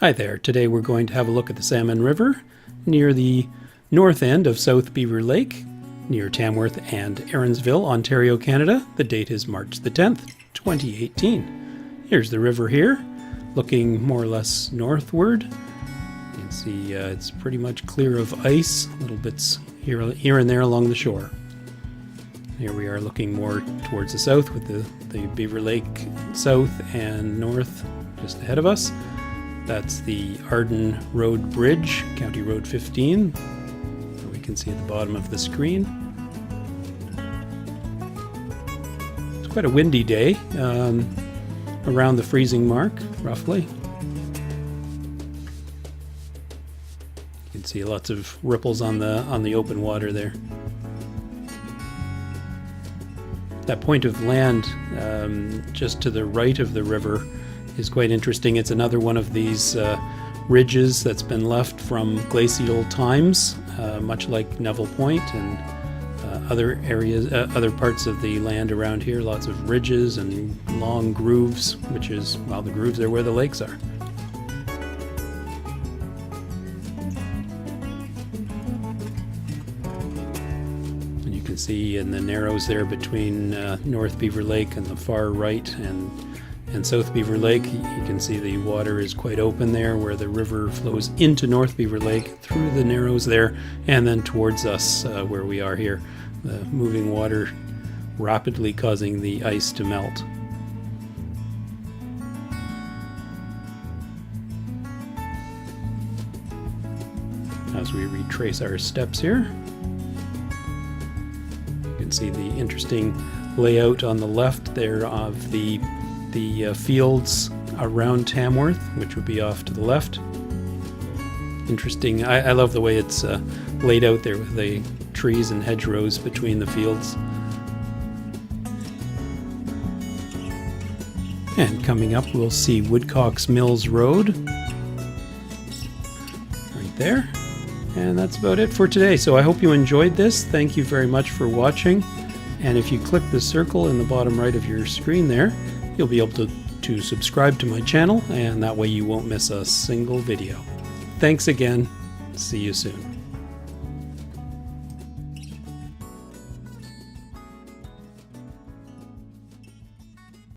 Hi there, today we're going to have a look at the Salmon River near the north end of South Beaver Lake, near Tamworth and Erinsville, Ontario, Canada. The date is March the 10th, 2018. Here's the river here, looking more or less northward. You can see it's pretty much clear of ice, little bits here and there along the shore. Here we are looking more towards the south with the Beaver Lake south and north just ahead of us. That's the Arden Road Bridge, County Road 15, that we can see at the bottom of the screen. It's quite a windy day, around the freezing mark, roughly. You can see lots of ripples on the open water there. That point of land just to the right of the river is quite interesting. It's another one of these ridges that's been left from glacial times, much like Neville Point and other areas, other parts of the land around here. Lots of ridges and long grooves, which is, well, the grooves are where the lakes are. And you can see in the narrows there between North Beaver Lake and the far right and South Beaver Lake, you can see the water is quite open there, where the river flows into North Beaver Lake through the narrows there and then towards us where we are here. The moving water rapidly causing the ice to melt. As we retrace our steps here, you can see the interesting layout on the left there of the fields around Tamworth, which would be off to the left. Interesting. I love the way it's laid out there with the trees and hedgerows between the fields. And coming up, we'll see Woodcock's Mills Road right there. And that's about it for today. So I hope you enjoyed this. Thank you very much for watching. And if you click the circle in the bottom right of your screen there, you'll be able to subscribe to my channel, and that way you won't miss a single video. Thanks again. See you soon.